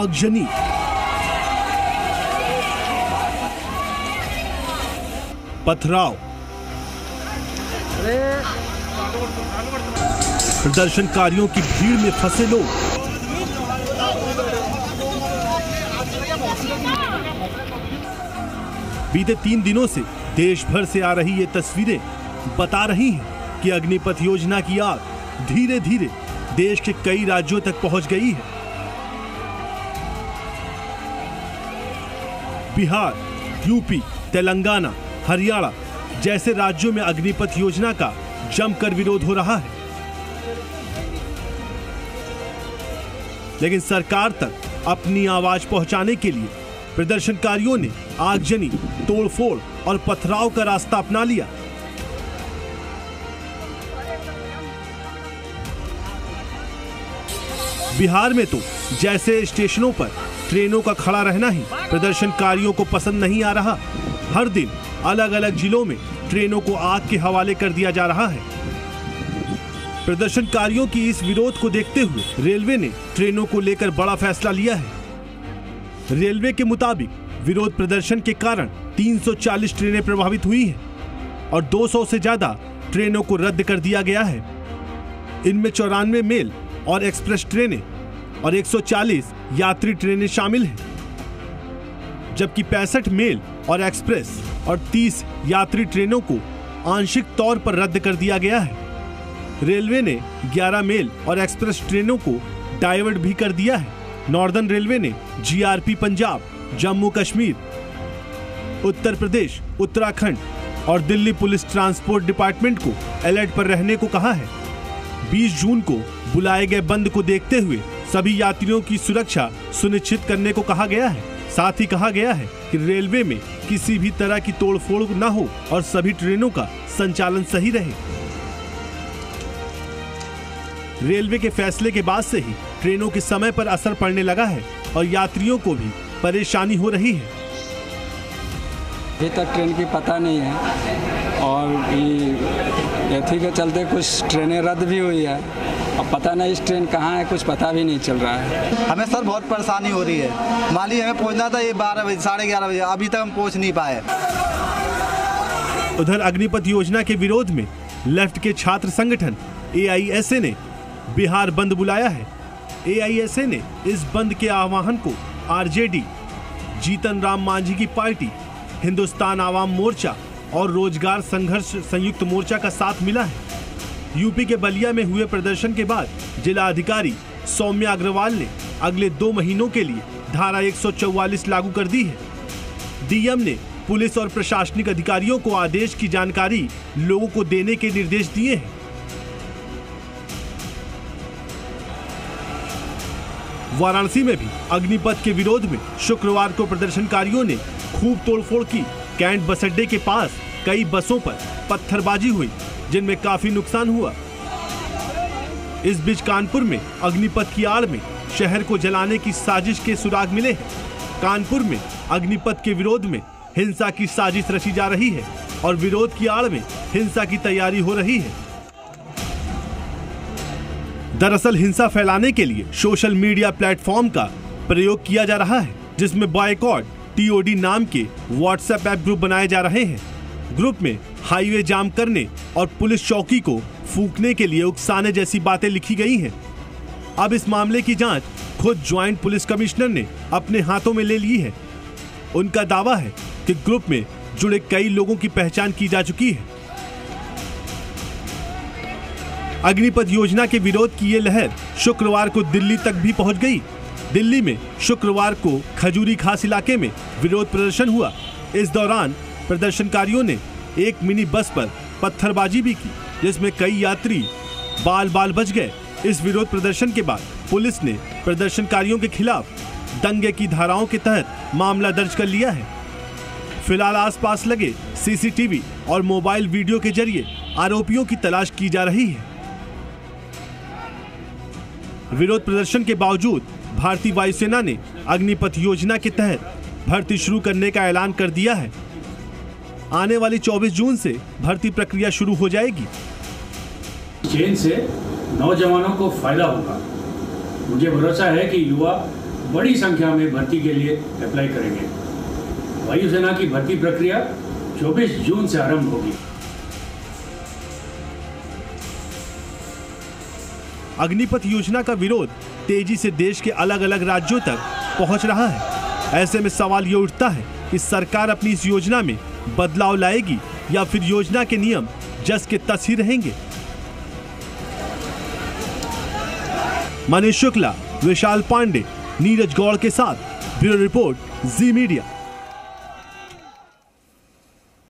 आगजनी, पथराव, प्रदर्शनकारियों की भीड़ में फंसे लोग। बीते 3 दिनों से देश भर से आ रही ये तस्वीरें बता रही हैं कि अग्निपथ योजना की आग धीरे धीरे देश के कई राज्यों तक पहुंच गई है। बिहार, यूपी, तेलंगाना, हरियाणा जैसे राज्यों में अग्निपथ योजना का जमकर विरोध हो रहा है, लेकिन सरकार तक अपनी आवाज पहुंचाने के लिए प्रदर्शनकारियों ने आगजनी, तोड़फोड़ और पथराव का रास्ता अपना लिया। बिहार में तो जैसे स्टेशनों पर ट्रेनों का खड़ा रहना ही प्रदर्शनकारियों को पसंद नहीं आ रहा। हर दिन अलग अलग जिलों में ट्रेनों को आग के हवाले कर दिया जा रहा है। प्रदर्शनकारियों की इस विरोध को देखते हुए रेलवे ने ट्रेनों को लेकर बड़ा फैसला लिया है। रेलवे के मुताबिक विरोध प्रदर्शन के कारण 340 ट्रेनें प्रभावित हुई हैं और 200 से ज्यादा ट्रेनों को रद्द कर दिया गया है। इनमें 94 मेल और एक्सप्रेस ट्रेनें और 140 यात्री ट्रेनें शामिल हैं, जबकि 65 मेल और एक्सप्रेस और 30 यात्री ट्रेनों को आंशिक तौर पर रद्द कर दिया गया है। रेलवे ने 11 मेल और एक्सप्रेस ट्रेनों को डाइवर्ट भी कर दिया है। नॉर्दर्न रेलवे ने जीआरपी पंजाब, जम्मू कश्मीर, उत्तर प्रदेश, उत्तराखंड और दिल्ली पुलिस ट्रांसपोर्ट डिपार्टमेंट को अलर्ट पर रहने को कहा है। 20 जून को बुलाए गए बंद को देखते हुए सभी यात्रियों की सुरक्षा सुनिश्चित करने को कहा गया है। साथ ही कहा गया है कि रेलवे में किसी भी तरह की तोड़फोड़ न हो और सभी ट्रेनों का संचालन सही रहे। रेलवे के फैसले के बाद से ही ट्रेनों के समय पर असर पड़ने लगा है और यात्रियों को भी परेशानी हो रही है। अभी तक ट्रेन की पता नहीं है और एथी के चलते कुछ ट्रेनें रद्द भी हुई है। अब पता नहीं इस ट्रेन कहाँ है, कुछ पता भी नहीं चल रहा है। हमें सर बहुत परेशानी हो रही है। मान लीजिए हमें पहुँचना था ये 12 बजे, 11:30 बजे, अभी तक हम पहुँच नहीं पाए। उधर अग्निपथ योजना के विरोध में लेफ्ट के छात्र संगठन AISA ने बिहार बंद बुलाया है। AISA ने इस बंद के आह्वान को RJD, जीतन राम मांझी की पार्टी, हिंदुस्तान आवाम मोर्चा और रोजगार संघर्ष संयुक्त मोर्चा का साथ मिला है। यूपी के बलिया में हुए प्रदर्शन के बाद जिला अधिकारी सौम्या अग्रवाल ने अगले 2 महीनों के लिए धारा 144 लागू कर दी है। DM ने पुलिस और प्रशासनिक अधिकारियों को आदेश की जानकारी लोगों को देने के निर्देश दिए हैं। वाराणसी में भी अग्निपथ के विरोध में शुक्रवार को प्रदर्शनकारियों ने खूब तोड़फोड़ की। कैंट बस अड्डे के पास कई बसों पर पत्थरबाजी हुई, जिनमें काफी नुकसान हुआ। इस बीच कानपुर में अग्निपथ की आड़ में शहर को जलाने की साजिश के सुराग मिले हैं। कानपुर में अग्निपथ के विरोध में हिंसा की साजिश रची जा रही है और विरोध की आड़ में हिंसा की तैयारी हो रही है। दरअसल हिंसा फैलाने के लिए सोशल मीडिया प्लेटफॉर्म का प्रयोग किया जा रहा है, जिसमें बॉयकॉट TOD नाम के व्हाट्सएप ऐप ग्रुप बनाए जा रहे हैं। ग्रुप में हाईवे जाम करने और पुलिस चौकी को फूंकने के लिए उकसाने जैसी बातें लिखी गई हैं। अब इस मामले की जांच खुद ज्वाइंट पुलिस कमिश्नर ने अपने हाथों में ले ली है। उनका दावा है कि ग्रुप में जुड़े कई लोगों की पहचान की जा चुकी है। अग्निपथ योजना के विरोध की ये लहर शुक्रवार को दिल्ली तक भी पहुंच गई। दिल्ली में शुक्रवार को खजूरी खास इलाके में विरोध प्रदर्शन हुआ। इस दौरान प्रदर्शनकारियों ने एक मिनी बस पर पत्थरबाजी भी की, जिसमें कई यात्री बाल बच गए। इस विरोध प्रदर्शन के बाद पुलिस ने प्रदर्शनकारियों के खिलाफ दंगे की धाराओं के तहत मामला दर्ज कर लिया है। फिलहाल आसपास लगे CCTV और मोबाइल वीडियो के जरिए आरोपियों की तलाश की जा रही है। विरोध प्रदर्शन के बावजूद भारतीय वायुसेना ने अग्निपथ योजना के तहत भर्ती शुरू करने का ऐलान कर दिया है। आने वाली 24 जून से भर्ती प्रक्रिया शुरू हो जाएगी। चेन से नौजवानों को फायदा होगा। मुझे भरोसा है कि युवा बड़ी संख्या में भर्ती के लिए अप्लाई करेंगे। वायुसेना की भर्ती प्रक्रिया 24 जून से आरंभ होगी। अग्निपथ योजना का विरोध तेजी से देश के अलग अलग राज्यों तक पहुंच रहा है। ऐसे में सवाल ये उठता है कि सरकार अपनी इस योजना में बदलाव लाएगी या फिर योजना के नियम जस के तस ही रहेंगे। मनीष शुक्ला, विशाल पांडे, नीरज गौड़ के साथ ब्यूरो रिपोर्ट, जी मीडिया।